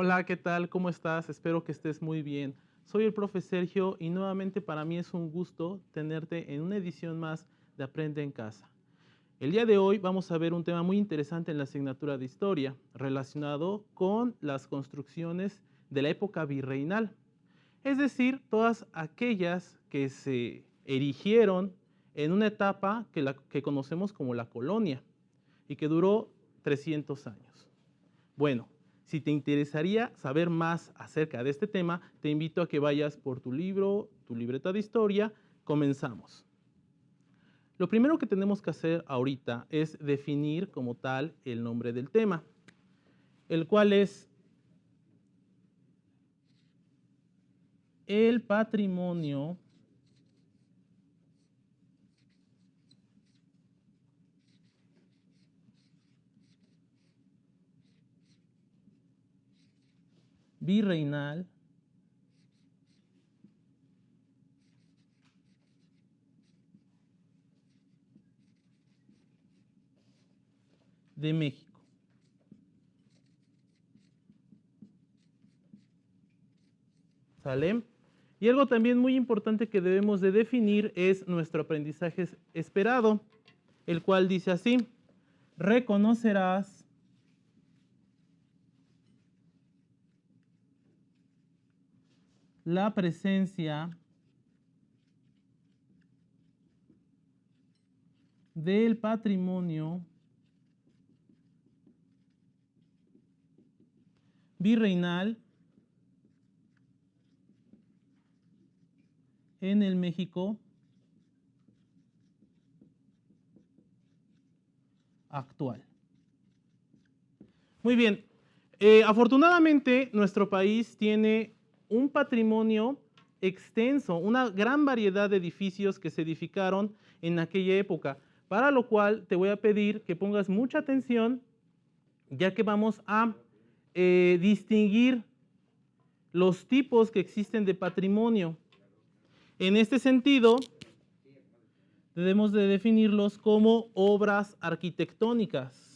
Hola, ¿qué tal? ¿Cómo estás? Espero que estés muy bien. Soy el profe Sergio y nuevamente para mí es un gusto tenerte en una edición más de Aprende en Casa. El día de hoy vamos a ver un tema muy interesante en la asignatura de Historia, relacionado con las construcciones de la época virreinal. Es decir, todas aquellas que se erigieron en una etapa que conocemos como la colonia y que duró 300 años. Bueno, si te interesaría saber más acerca de este tema, te invito a que vayas por tu libro, tu libreta de historia. Comenzamos. Lo primero que tenemos que hacer ahorita es definir como tal el nombre del tema, el cual es el patrimonio virreinal de México. ¿Sale? Y algo también muy importante que debemos de definir es nuestro aprendizaje esperado, el cual dice así: reconocerás la presencia del patrimonio virreinal en el México actual. Muy bien. Afortunadamente, nuestro país tiene un patrimonio extenso, una gran variedad de edificios que se edificaron en aquella época, para lo cual te voy a pedir que pongas mucha atención, ya que vamos a distinguir los tipos que existen de patrimonio. En este sentido, debemos de definirlos como obras arquitectónicas,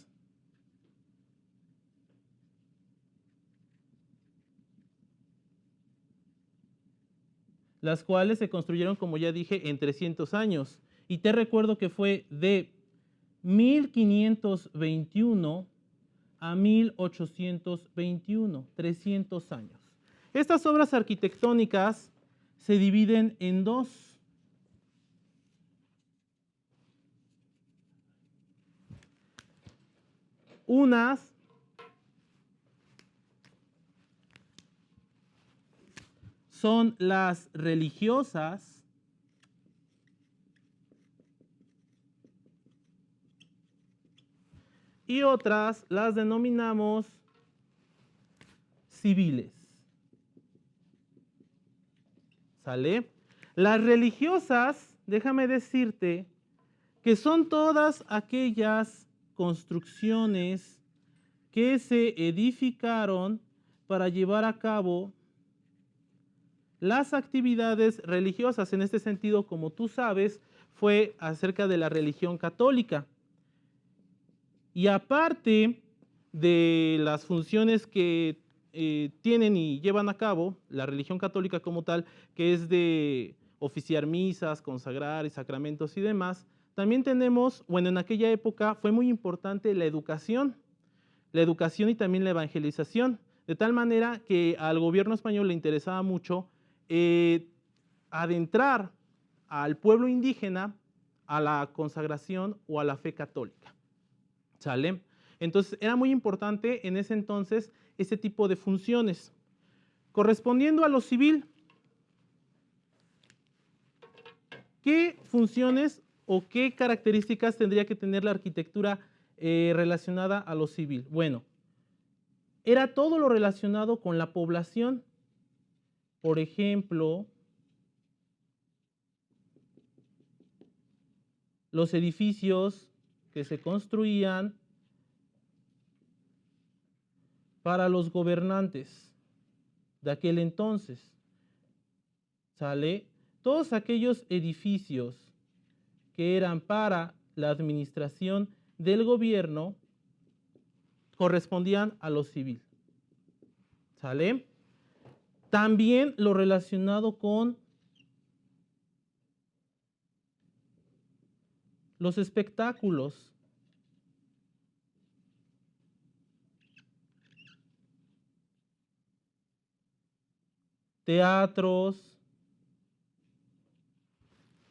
las cuales se construyeron, como ya dije, en 300 años. Y te recuerdo que fue de 1521 a 1821, 300 años. Estas obras arquitectónicas se dividen en dos. Unas son las religiosas y otras las denominamos civiles. ¿Sale? Las religiosas, déjame decirte, que son todas aquellas construcciones que se edificaron para llevar a cabo las actividades religiosas. En este sentido, como tú sabes, fue acerca de la religión católica. Y aparte de las funciones que tienen y llevan a cabo la religión católica como tal, que es de oficiar misas, consagrar y sacramentos y demás, también tenemos, bueno, en aquella época fue muy importante la educación y también la evangelización, de tal manera que al gobierno español le interesaba mucho adentrar al pueblo indígena a la consagración o a la fe católica. ¿Sale? Entonces era muy importante en ese entonces ese tipo de funciones. Correspondiendo a lo civil, ¿qué funciones o qué características tendría que tener la arquitectura relacionada a lo civil? Bueno, era todo lo relacionado con la población. Por ejemplo, los edificios que se construían para los gobernantes de aquel entonces. ¿Sale? Todos aquellos edificios que eran para la administración del gobierno correspondían a lo civil. ¿Sale? También lo relacionado con los espectáculos. Teatros,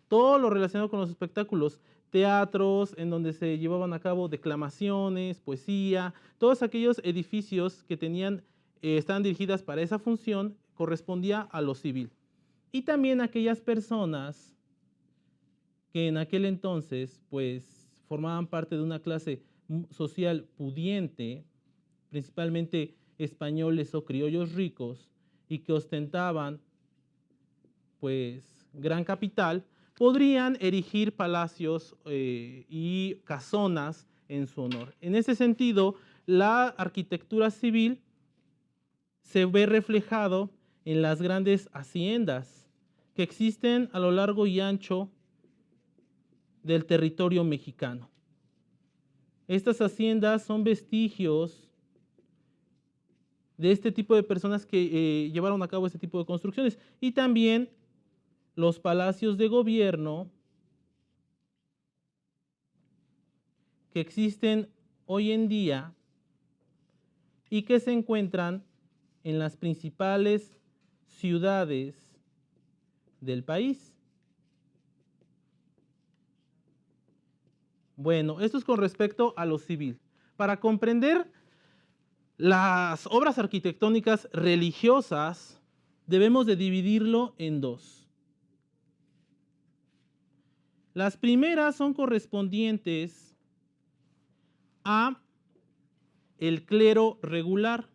todo lo relacionado con los espectáculos, teatros en donde se llevaban a cabo declamaciones, poesía, todos aquellos edificios que tenían, estaban dirigidas para esa función, correspondía a lo civil. Y también aquellas personas que en aquel entonces pues formaban parte de una clase social pudiente, principalmente españoles o criollos ricos, y que ostentaban pues gran capital, podrían erigir palacios y casonas en su honor. En ese sentido, la arquitectura civil se ve reflejado en las grandes haciendas que existen a lo largo y ancho del territorio mexicano. Estas haciendas son vestigios de este tipo de personas que llevaron a cabo este tipo de construcciones, y también los palacios de gobierno que existen hoy en día y que se encuentran en las principales ciudades del país. Bueno, esto es con respecto a lo civil. Para comprender las obras arquitectónicas religiosas, debemos de dividirlo en dos. Las primeras son correspondientes a el clero regular.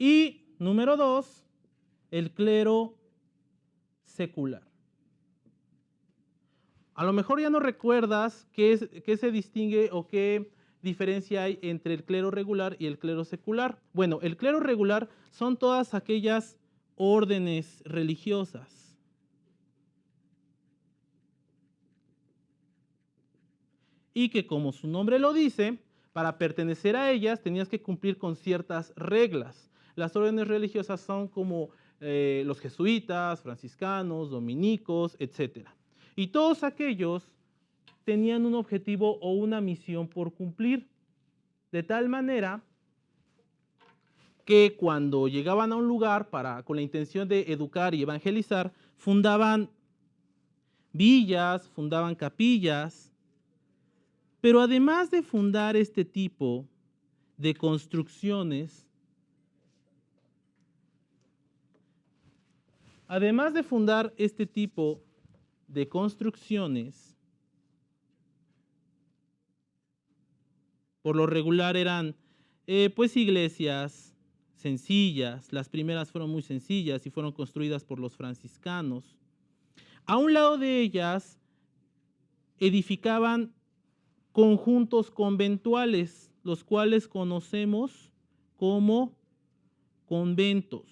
Y número dos, el clero secular. A lo mejor ya no recuerdas qué se distingue o qué diferencia hay entre el clero regular y el clero secular. Bueno, el clero regular son todas aquellas órdenes religiosas y que, como su nombre lo dice, para pertenecer a ellas tenías que cumplir con ciertas reglas. Las órdenes religiosas son como los jesuitas, franciscanos, dominicos, etc. Y todos aquellos tenían un objetivo o una misión por cumplir, de tal manera que cuando llegaban a un lugar con la intención de educar y evangelizar, fundaban villas, fundaban capillas, pero además de fundar este tipo de construcciones, por lo regular eran pues iglesias sencillas. Las primeras fueron muy sencillas y fueron construidas por los franciscanos. A un lado de ellas edificaban conjuntos conventuales, los cuales conocemos como conventos.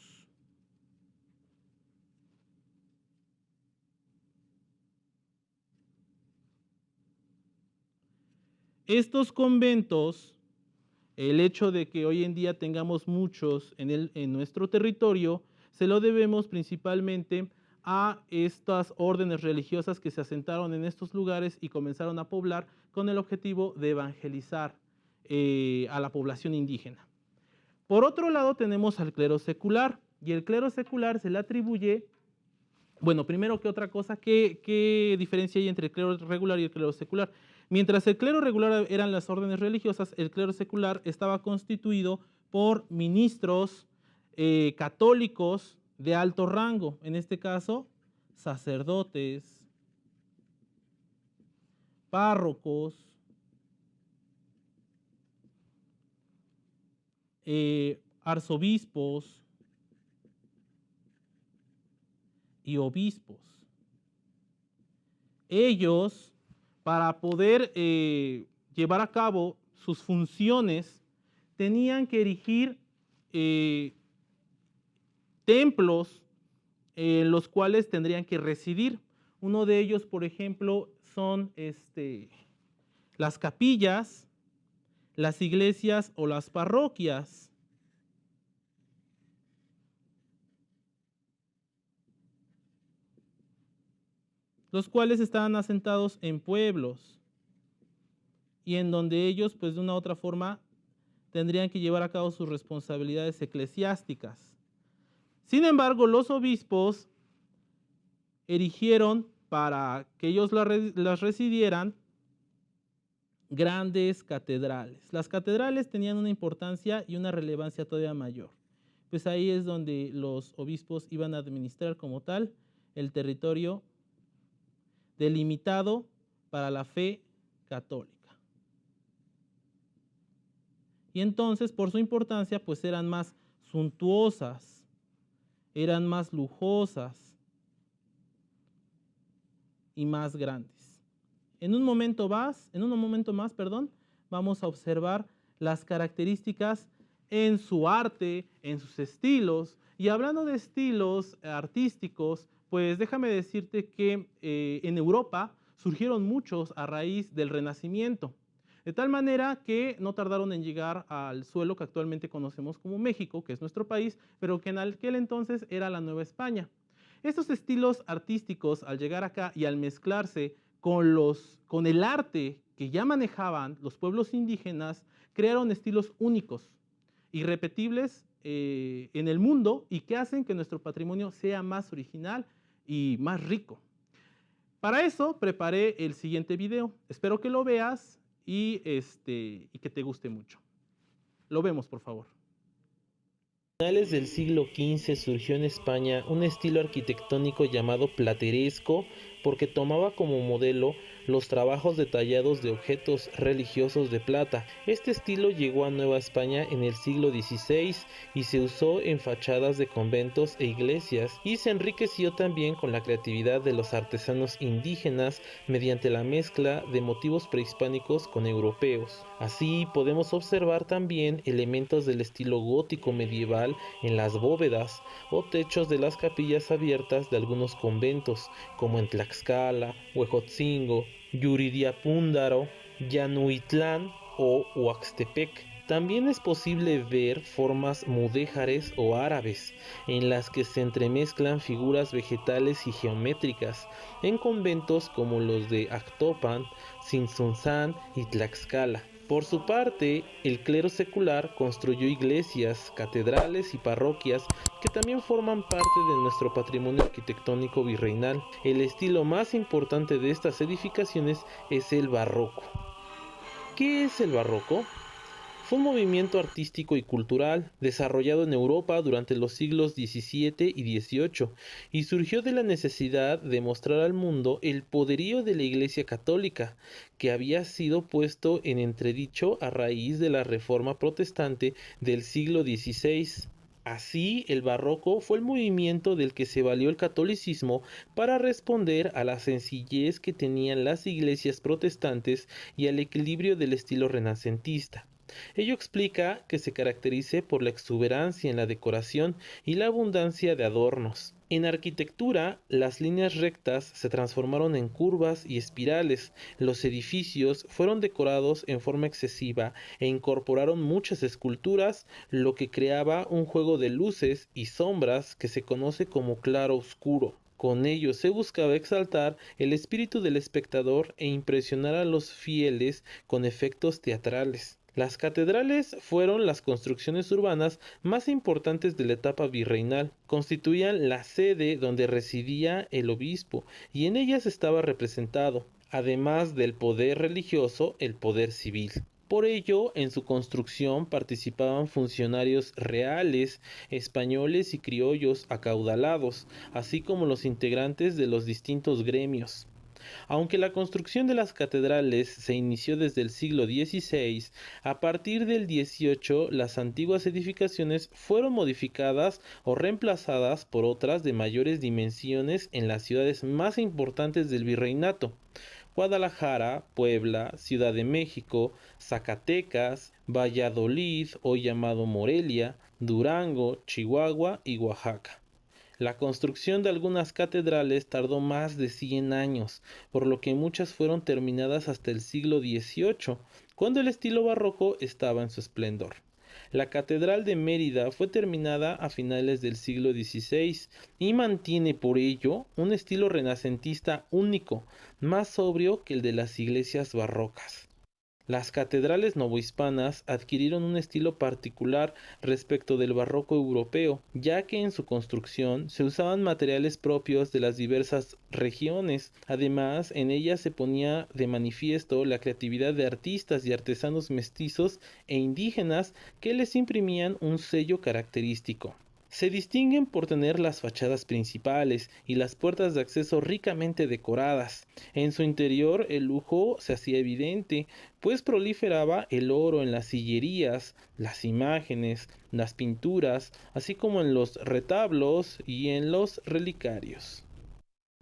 Estos conventos, el hecho de que hoy en día tengamos muchos en nuestro territorio, se lo debemos principalmente a estas órdenes religiosas que se asentaron en estos lugares y comenzaron a poblar con el objetivo de evangelizar a la población indígena. Por otro lado tenemos al clero secular, y el clero secular se le atribuye, bueno, primero que otra cosa, ¿qué diferencia hay entre el clero regular y el clero secular? Mientras el clero regular eran las órdenes religiosas, el clero secular estaba constituido por ministros católicos de alto rango, en este caso, sacerdotes, párrocos, arzobispos y obispos. Ellos, para poder llevar a cabo sus funciones, tenían que erigir templos en los cuales tendrían que residir. Uno de ellos, por ejemplo, son las capillas, las iglesias o las parroquias. Los cuales estaban asentados en pueblos y en donde ellos, pues de una u otra forma, tendrían que llevar a cabo sus responsabilidades eclesiásticas. Sin embargo, los obispos erigieron para que ellos las residieran grandes catedrales. Las catedrales tenían una importancia y una relevancia todavía mayor. Pues ahí es donde los obispos iban a administrar como tal el territorio delimitado para la fe católica. Y entonces, por su importancia, pues eran más suntuosas, eran más lujosas y más grandes. En un momento más, vamos a observar las características en su arte, en sus estilos. Y hablando de estilos artísticos, pues déjame decirte que en Europa surgieron muchos a raíz del Renacimiento. De tal manera que no tardaron en llegar al suelo que actualmente conocemos como México, que es nuestro país, pero que en aquel entonces era la Nueva España. Estos estilos artísticos, al llegar acá y al mezclarse con el arte que ya manejaban los pueblos indígenas, crearon estilos únicos, irrepetibles en el mundo y que hacen que nuestro patrimonio sea más original y más rico. Para eso preparé el siguiente video. Espero que lo veas y que te guste mucho. Lo vemos, por favor. A finales del siglo XV surgió en España un estilo arquitectónico llamado plateresco porque tomaba como modelo los trabajos detallados de objetos religiosos de plata. Este estilo llegó a Nueva España en el siglo XVI y se usó en fachadas de conventos e iglesias, y se enriqueció también con la creatividad de los artesanos indígenas mediante la mezcla de motivos prehispánicos con europeos. Así podemos observar también elementos del estilo gótico medieval en las bóvedas o techos de las capillas abiertas de algunos conventos, como en Tlaxcala, Huejotzingo, Yuridiapúndaro, Llanuitlán o Huaxtepec. También es posible ver formas mudéjares o árabes, en las que se entremezclan figuras vegetales y geométricas, en conventos como los de Actopan, Tzintzuntzán y Tlaxcala. Por su parte, el clero secular construyó iglesias, catedrales y parroquias que también forman parte de nuestro patrimonio arquitectónico virreinal. El estilo más importante de estas edificaciones es el barroco. ¿Qué es el barroco? Fue un movimiento artístico y cultural desarrollado en Europa durante los siglos XVII y XVIII y surgió de la necesidad de mostrar al mundo el poderío de la Iglesia Católica, que había sido puesto en entredicho a raíz de la Reforma Protestante del siglo XVI. Así, el barroco fue el movimiento del que se valió el catolicismo para responder a la sencillez que tenían las iglesias protestantes y al equilibrio del estilo renacentista. Ello explica que se caracterice por la exuberancia en la decoración y la abundancia de adornos. En arquitectura, las líneas rectas se transformaron en curvas y espirales, los edificios fueron decorados en forma excesiva e incorporaron muchas esculturas, lo que creaba un juego de luces y sombras que se conoce como claro-oscuro. Con ello se buscaba exaltar el espíritu del espectador e impresionar a los fieles con efectos teatrales. Las catedrales fueron las construcciones urbanas más importantes de la etapa virreinal. Constituían la sede donde residía el obispo y en ellas estaba representado, además del poder religioso, el poder civil. Por ello, en su construcción participaban funcionarios reales, españoles y criollos acaudalados, así como los integrantes de los distintos gremios. Aunque la construcción de las catedrales se inició desde el siglo XVI, a partir del XVIII las antiguas edificaciones fueron modificadas o reemplazadas por otras de mayores dimensiones en las ciudades más importantes del virreinato: Guadalajara, Puebla, Ciudad de México, Zacatecas, Valladolid, hoy llamado Morelia, Durango, Chihuahua y Oaxaca. La construcción de algunas catedrales tardó más de 100 años, por lo que muchas fueron terminadas hasta el siglo XVIII, cuando el estilo barroco estaba en su esplendor. La Catedral de Mérida fue terminada a finales del siglo XVI y mantiene por ello un estilo renacentista único, más sobrio que el de las iglesias barrocas. Las catedrales novohispanas adquirieron un estilo particular respecto del barroco europeo, ya que en su construcción se usaban materiales propios de las diversas regiones. Además, en ellas se ponía de manifiesto la creatividad de artistas y artesanos mestizos e indígenas que les imprimían un sello característico. Se distinguen por tener las fachadas principales y las puertas de acceso ricamente decoradas. En su interior el lujo se hacía evidente, pues proliferaba el oro en las sillerías, las imágenes, las pinturas, así como en los retablos y en los relicarios.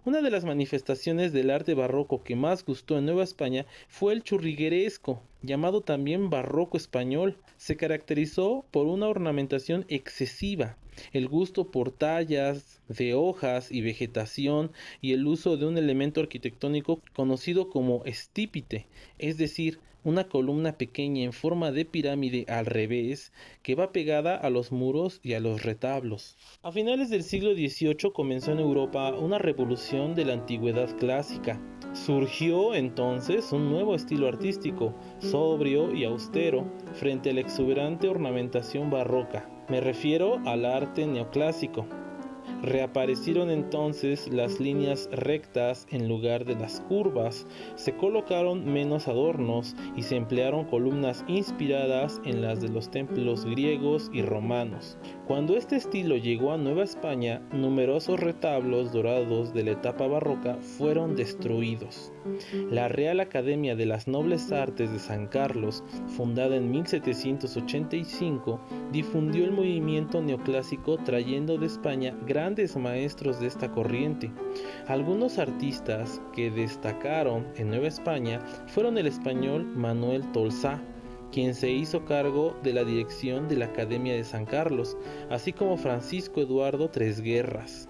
Una de las manifestaciones del arte barroco que más gustó en Nueva España fue el churrigueresco, llamado también barroco español. Se caracterizó por una ornamentación excesiva, el gusto por tallas de hojas y vegetación y el uso de un elemento arquitectónico conocido como estípite, es decir, una columna pequeña en forma de pirámide al revés que va pegada a los muros y a los retablos. A finales del siglo XVIII comenzó en Europa una revolución de la antigüedad clásica. Surgió entonces un nuevo estilo artístico, sobrio y austero, frente a la exuberante ornamentación barroca. Me refiero al arte neoclásico. Reaparecieron entonces las líneas rectas en lugar de las curvas, se colocaron menos adornos y se emplearon columnas inspiradas en las de los templos griegos y romanos. Cuando este estilo llegó a Nueva España, numerosos retablos dorados de la etapa barroca fueron destruidos. La Real Academia de las Nobles Artes de San Carlos, fundada en 1785, difundió el movimiento neoclásico trayendo de España grandes maestros de esta corriente. Algunos artistas que destacaron en Nueva España fueron el español Manuel Tolsá, quien se hizo cargo de la dirección de la Academia de San Carlos, así como Francisco Eduardo Tresguerras.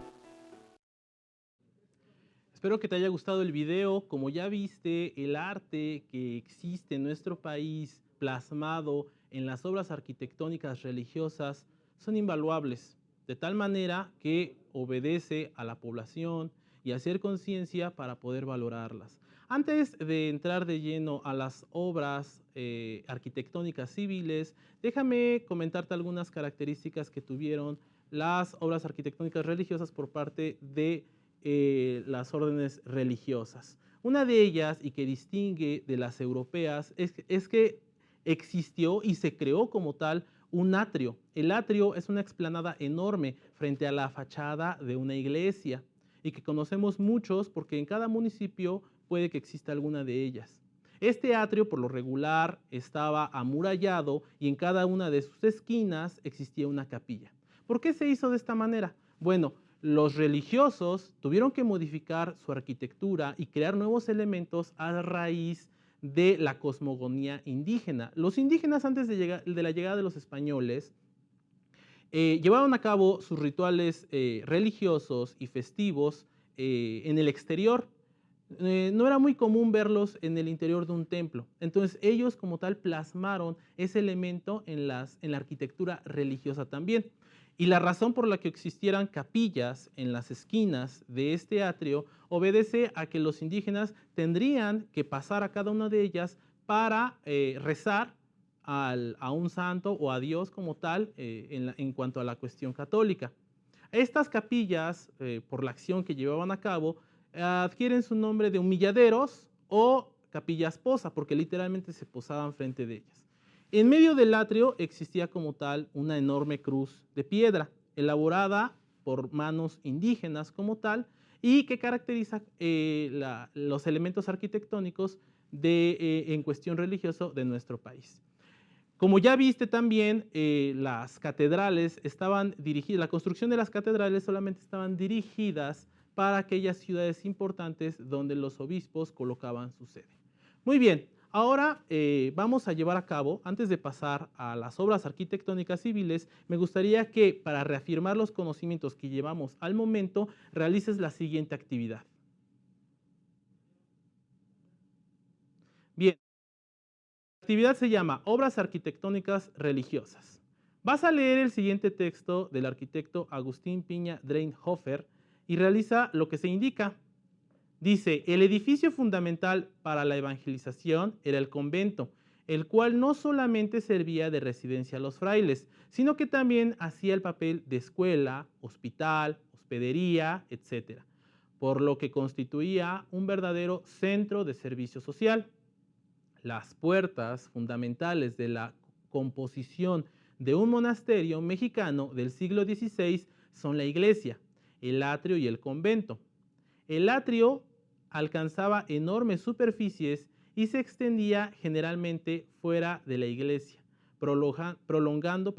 Espero que te haya gustado el video. Como ya viste, el arte que existe en nuestro país plasmado en las obras arquitectónicas religiosas son invaluables, de tal manera que obedece a la población y hacer conciencia para poder valorarlas. Antes de entrar de lleno a las obras arquitectónicas civiles, déjame comentarte algunas características que tuvieron las obras arquitectónicas religiosas por parte de las órdenes religiosas. Una de ellas, y que distingue de las europeas, es que existió y se creó como tal un atrio. El atrio es una explanada enorme frente a la fachada de una iglesia y que conocemos muchos porque en cada municipio puede que exista alguna de ellas. Este atrio por lo regular estaba amurallado y en cada una de sus esquinas existía una capilla. ¿Por qué se hizo de esta manera? Bueno, los religiosos tuvieron que modificar su arquitectura y crear nuevos elementos a raíz de la cosmogonía indígena. Los indígenas antes de la llegada de los españoles llevaron a cabo sus rituales religiosos y festivos en el exterior. No era muy común verlos en el interior de un templo. Entonces ellos como tal plasmaron ese elemento en la arquitectura religiosa también. Y la razón por la que existieran capillas en las esquinas de este atrio obedece a que los indígenas tendrían que pasar a cada una de ellas para rezar a un santo o a Dios como tal en cuanto a la cuestión católica. Estas capillas, por la acción que llevaban a cabo, adquieren su nombre de humilladeros o capillas posa, porque literalmente se posaban frente de ellas. En medio del atrio existía como tal una enorme cruz de piedra, elaborada por manos indígenas como tal, y que caracteriza los elementos arquitectónicos en cuestión religiosa de nuestro país. Como ya viste también, las catedrales estaban dirigidas, la construcción de las catedrales solamente estaban dirigidas para aquellas ciudades importantes donde los obispos colocaban su sede. Muy bien, Ahora vamos a llevar a cabo, antes de pasar a las obras arquitectónicas civiles, me gustaría que para reafirmar los conocimientos que llevamos al momento, realices la siguiente actividad. Bien, la actividad se llama Obras arquitectónicas religiosas. Vas a leer el siguiente texto del arquitecto Agustín Piña Dreinhofer y realiza lo que se indica. Dice, el edificio fundamental para la evangelización era el convento, el cual no solamente servía de residencia a los frailes, sino que también hacía el papel de escuela, hospital, hospedería, etc., por lo que constituía un verdadero centro de servicio social. Las puertas fundamentales de la composición de un monasterio mexicano del siglo XVI son la iglesia, el atrio y el convento. El atrio alcanzaba enormes superficies y se extendía generalmente fuera de la iglesia, prolongando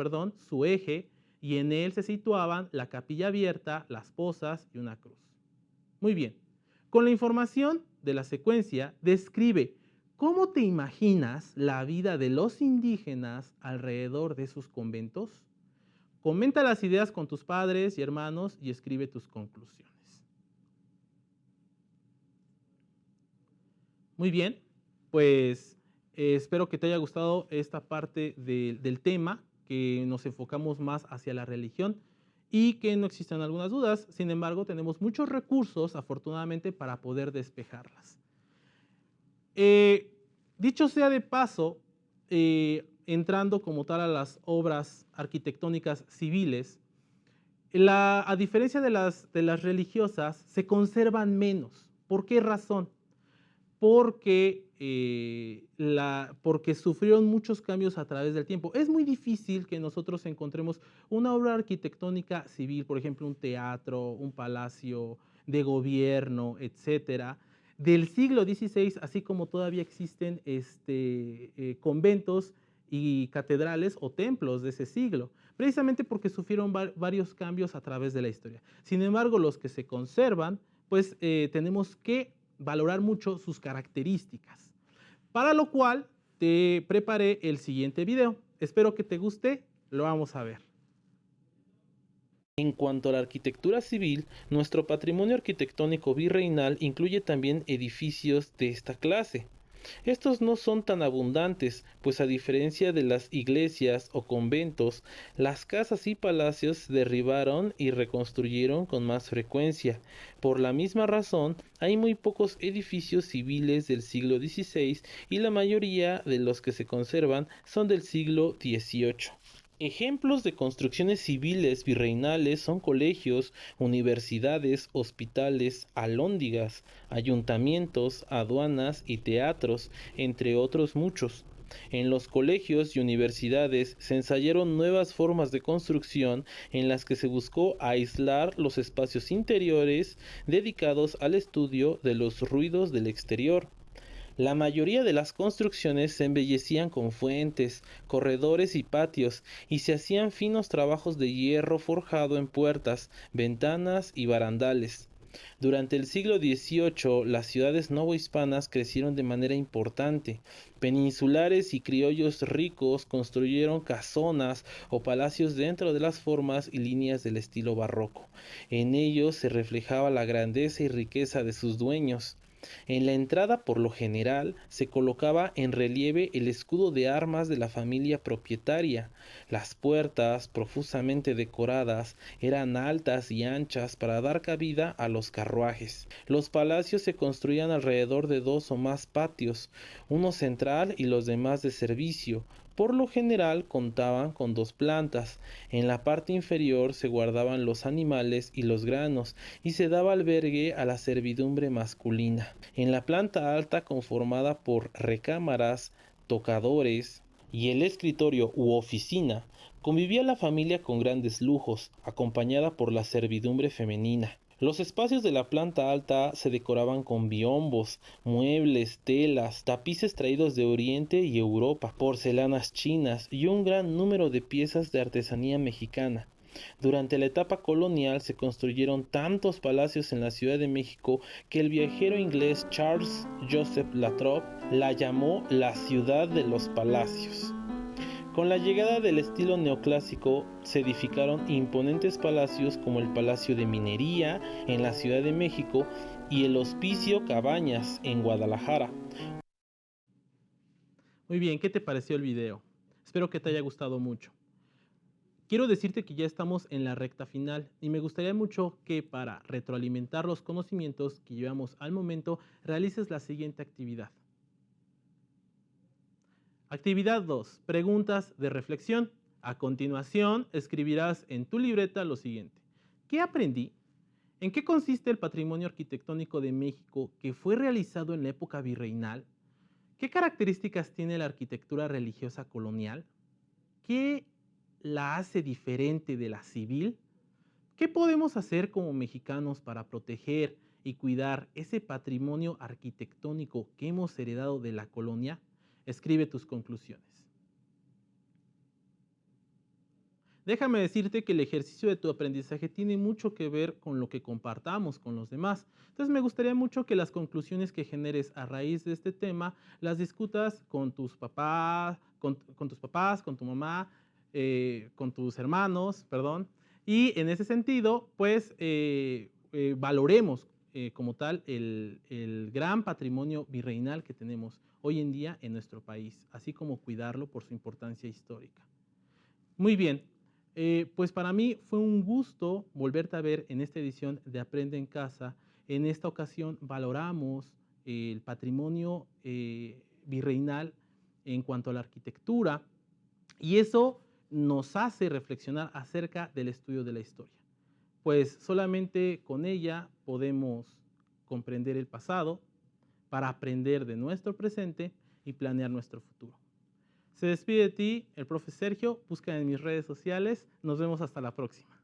su eje, y en él se situaban la capilla abierta, las posas y una cruz. Muy bien, con la información de la secuencia, describe cómo te imaginas la vida de los indígenas alrededor de sus conventos. Comenta las ideas con tus padres y hermanos y escribe tus conclusiones. Muy bien, pues espero que te haya gustado esta parte del tema, que nos enfocamos más hacia la religión y que no existan algunas dudas. Sin embargo, tenemos muchos recursos, afortunadamente, para poder despejarlas. Dicho sea de paso, entrando como tal a las obras arquitectónicas civiles, a diferencia de las religiosas, se conservan menos. ¿Por qué razón? Porque sufrieron muchos cambios a través del tiempo. Es muy difícil que nosotros encontremos una obra arquitectónica civil, por ejemplo, un teatro, un palacio de gobierno, etcétera, del siglo XVI, así como todavía existen conventos y catedrales o templos de ese siglo, precisamente porque sufrieron varios cambios a través de la historia. Sin embargo, los que se conservan, pues tenemos que valorar mucho sus características, para lo cual te preparé el siguiente video. Espero que te guste, lo vamos a ver. En cuanto a la arquitectura civil, nuestro patrimonio arquitectónico virreinal incluye también edificios de esta clase. Estos no son tan abundantes, pues a diferencia de las iglesias o conventos, las casas y palacios se derribaron y reconstruyeron con más frecuencia. Por la misma razón, hay muy pocos edificios civiles del siglo XVI y la mayoría de los que se conservan son del siglo XVIII. Ejemplos de construcciones civiles virreinales son colegios, universidades, hospitales, alhóndigas, ayuntamientos, aduanas y teatros, entre otros muchos. En los colegios y universidades se ensayaron nuevas formas de construcción en las que se buscó aislar los espacios interiores dedicados al estudio de los ruidos del exterior. La mayoría de las construcciones se embellecían con fuentes, corredores y patios, y se hacían finos trabajos de hierro forjado en puertas, ventanas y barandales. Durante el siglo XVIII, las ciudades novohispanas crecieron de manera importante. Peninsulares y criollos ricos construyeron casonas o palacios dentro de las formas y líneas del estilo barroco. En ellos se reflejaba la grandeza y riqueza de sus dueños. En la entrada, por lo general, se colocaba en relieve el escudo de armas de la familia propietaria. Las puertas, profusamente decoradas, eran altas y anchas para dar cabida a los carruajes. Los palacios se construían alrededor de 2 o más patios, uno central y los demás de servicio. Por lo general contaban con 2 plantas. En la parte inferior se guardaban los animales y los granos y se daba albergue a la servidumbre masculina. En la planta alta, conformada por recámaras, tocadores y el escritorio u oficina, convivía la familia con grandes lujos, acompañada por la servidumbre femenina. Los espacios de la planta alta se decoraban con biombos, muebles, telas, tapices traídos de Oriente y Europa, porcelanas chinas y un gran número de piezas de artesanía mexicana. Durante la etapa colonial se construyeron tantos palacios en la Ciudad de México que el viajero inglés Charles Joseph La Trobe la llamó la ciudad de los palacios. Con la llegada del estilo neoclásico se edificaron imponentes palacios como el Palacio de Minería en la Ciudad de México y el Hospicio Cabañas en Guadalajara. Muy bien, ¿qué te pareció el video? Espero que te haya gustado mucho. Quiero decirte que ya estamos en la recta final y me gustaría mucho que para retroalimentar los conocimientos que llevamos al momento realices la siguiente actividad. Actividad 2. Preguntas de reflexión. A continuación, escribirás en tu libreta lo siguiente. ¿Qué aprendí? ¿En qué consiste el patrimonio arquitectónico de México que fue realizado en la época virreinal? ¿Qué características tiene la arquitectura religiosa colonial? ¿Qué la hace diferente de la civil? ¿Qué podemos hacer como mexicanos para proteger y cuidar ese patrimonio arquitectónico que hemos heredado de la colonia? Escribe tus conclusiones. Déjame decirte que el ejercicio de tu aprendizaje tiene mucho que ver con lo que compartamos con los demás. Entonces me gustaría mucho que las conclusiones que generes a raíz de este tema las discutas con tus papás, con tu mamá, con tus hermanos, perdón. Y en ese sentido, pues valoremos como tal el gran patrimonio virreinal que tenemos hoy en día en nuestro país, así como cuidarlo por su importancia histórica. Muy bien, pues para mí fue un gusto volverte a ver en esta edición de Aprende en Casa. En esta ocasión valoramos el patrimonio virreinal en cuanto a la arquitectura y eso nos hace reflexionar acerca del estudio de la historia. Pues solamente con ella podemos comprender el pasado para aprender de nuestro presente y planear nuestro futuro. Se despide de ti el profe Sergio, busca en mis redes sociales, nos vemos hasta la próxima.